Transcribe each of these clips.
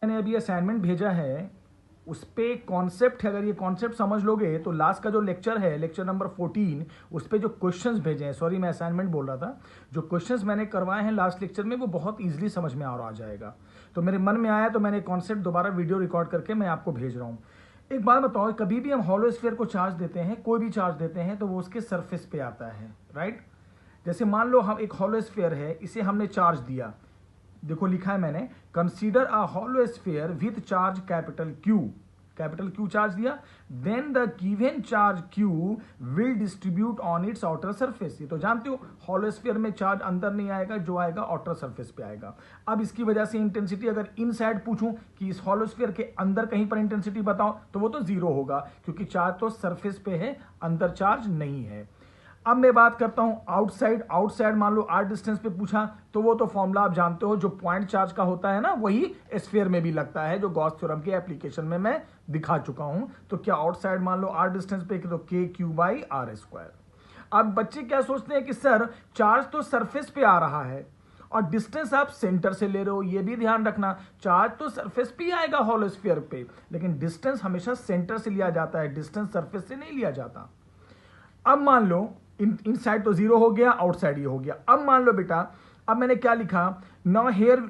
मैंने अभी असाइनमेंट भेजा है उस पे कॉन्सेप्ट है, अगर ये कॉन्सेप्ट समझ लोगे तो लास्ट का जो लेक्चर है, लेक्चर नंबर 14, उस पे जो क्वेश्चंस भेजे हैं, सॉरी मैं असाइनमेंट बोल रहा था, जो क्वेश्चंस मैंने करवाए हैं लास्ट लेक्चर में वो बहुत ईजिली समझ में आ जाएगा। तो मेरे मन में आया तो मैंने कॉन्सेप्ट दोबारा वीडियो रिकॉर्ड करके मैं आपको भेज रहा हूँ। एक बात बताओ, कभी भी हम हॉलो स्फीयर को चार्ज देते हैं, कोई भी चार्ज देते हैं, तो वो उसके सरफेस पे आता है, राइट। जैसे मान लो हम एक हॉलो स्फीयर है, इसे हमने चार्ज दिया, देखो लिखा है मैंने, consider a hollow sphere with charge capital Q charge दिया, then the given charge Q will distribute on its outer surface. ये तो जानते हो हॉलो स्फीयर में चार्ज अंदर नहीं आएगा, जो आएगा आउटर सरफेस पे आएगा। अब इसकी वजह से इंटेंसिटी अगर इनसाइड पूछूं कि इस हॉलो स्फीयर के अंदर कहीं पर इंटेंसिटी बताओ, तो वो तो जीरो होगा, क्योंकि चार्ज तो सरफेस पे है, अंदर चार्ज नहीं है। अब मैं बात करता हूं आउटसाइड मान लो आर डिस्टेंस पे पूछा, तो वो तो फॉर्मूला आप जानते हो, जो पॉइंट चार्ज का होता है ना, वही स्फीयर में भी लगता है, जो गॉस थ्योरम के एप्लीकेशन में मैं दिखा चुका हूं। तो क्या आउटसाइड मान लो आर डिस्टेंस पे, तो के क्यू बाई आर स्क्वायर। अब बच्चे क्या सोचते हैं कि सर चार्ज तो सरफेस पे आ रहा है और डिस्टेंस आप सेंटर से ले रहे हो, ये भी ध्यान रखना, चार्ज तो सरफेस पे आएगा हॉलो स्फीयर पे, लेकिन डिस्टेंस हमेशा सेंटर से लिया जाता है, डिस्टेंस सरफेस से नहीं लिया जाता। अब मान लो इनसाइड तो जीरो हो गया, आउटसाइड ये हो गया। अब मान लो बेटा, अब मैंने क्या लिखा, now here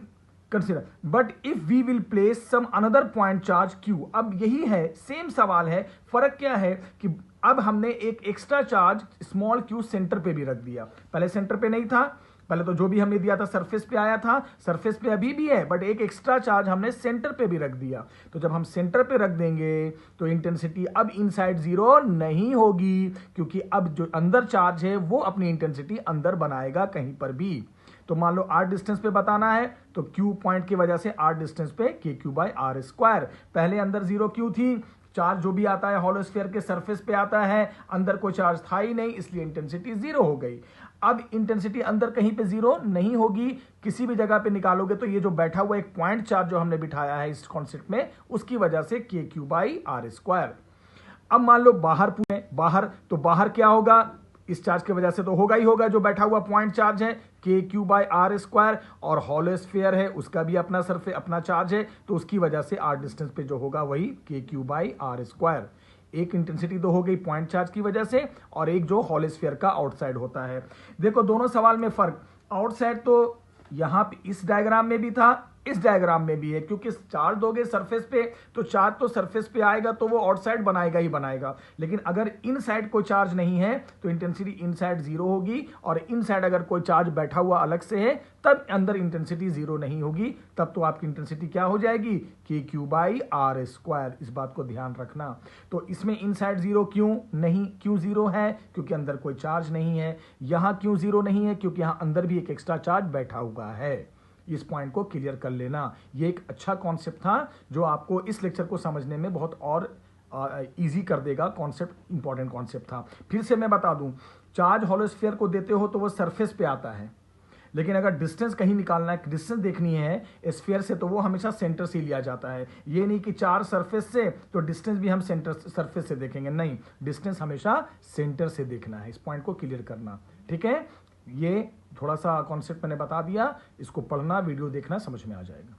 consider but if we will place some another point charge Q. अब यही है, सेम सवाल है, फर्क क्या है कि अब हमने एक extra charge small Q centre पे भी रख दिया, पहले सेंटर पे नहीं था, पहले तो जो भी हमने दिया था सरफेस पे आया था, सरफेस पे अभी भी है, बट एक एक्स्ट्रा चार्ज हमने सेंटर पे भी रख दिया। तो जब हम सेंटर पे रख देंगे तो इंटेंसिटी अब इनसाइड जीरो नहीं होगी, क्योंकि अब जो अंदर चार्ज है वो अपनी इंटेंसिटी अंदर बनाएगा कहीं पर भी। तो मान लो आर डिस्टेंस पे बताना है, तो क्यू पॉइंट की वजह से आर डिस्टेंस पे के क्यू बाई आर स्क्वायर। पहले अंदर जीरो क्यू थी, चार्ज जो भी आता है हॉलो स्फीयर के सरफेस पे आता है, अंदर कोई चार्ज था ही नहीं, इसलिए इंटेंसिटी जीरो हो गई। अब इंटेंसिटी अंदर कहीं पे जीरो नहीं होगी, किसी भी जगह पे निकालोगे तो ये जो बैठा हुआ एक पॉइंट चार्ज जो हमने बिठाया है इस कॉन्सेप्ट में, उसकी वजह से के क्यू बाई आर स्क्वायर। अब मान लो बाहर पूछे, तो बाहर क्या होगा, इस चार्ज की वजह से तो होगा ही होगा, जो बैठा हुआ पॉइंट चार्ज है के क्यू बाई आर स्क्वायर, और हॉलो स्फीयर है उसका भी अपना सरफेस अपना चार्ज है, तो उसकी वजह से आर डिस्टेंस पे जो होगा वही के क्यू बाई आर स्क्वायर। एक इंटेंसिटी तो हो गई पॉइंट चार्ज की वजह से, और एक जो हॉलो स्फीयर का आउटसाइड होता है। देखो दोनों सवाल में फर्क, आउटसाइड तो यहां पे इस डायग्राम में भी था, इस डायग्राम में भी है, क्योंकि चार्ज दोगे सरफेस पे तो चार्ज तो सरफेस पे आएगा, तो वो आउटसाइड बनाएगा ही बनाएगा। लेकिन अगर इनसाइड कोई चार्ज नहीं है तो इंटेंसिटी इनसाइड जीरो होगी, और इनसाइड अगर कोई चार्ज बैठा हुआ अलग से है तब अंदर इंटेंसिटी जीरो नहीं होगी, तब तो आपकी इंटेंसिटी क्या हो जाएगी, के क्यू बाई आर स्क्वायर। इस बात को ध्यान रखना। तो इसमें इनसाइड जीरो क्यों नहीं, क्यों जीरो है, क्योंकि अंदर कोई चार्ज नहीं है। यहां क्यों जीरो नहीं है, क्योंकि यहां अंदर भी एक एक्स्ट्रा चार्ज बैठा हुआ है। इस पॉइंट को क्लियर कर लेना। ये एक अच्छा कॉन्सेप्ट था जो आपको इस लेक्चर को समझने में बहुत और इजी कर देगा। कॉन्सेप्ट इंपॉर्टेंट कॉन्सेप्ट था। फिर से मैं बता दूं, चार्ज हॉलो स्फीयर को देते हो तो वो सरफेस पे आता है, लेकिन अगर डिस्टेंस कहीं निकालना है, डिस्टेंस देखनी है स्फीयर से, तो वो हमेशा सेंटर से लिया जाता है। ये नहीं कि चार्ज सरफेस से तो डिस्टेंस भी हम सेंटर सरफेस से देखेंगे, नहीं, डिस्टेंस हमेशा सेंटर से देखना है। इस पॉइंट को क्लियर करना, ठीक है। ये थोड़ा सा कॉन्सेप्ट मैंने बता दिया, इसको पढ़ना, वीडियो देखना, समझ में आ जाएगा।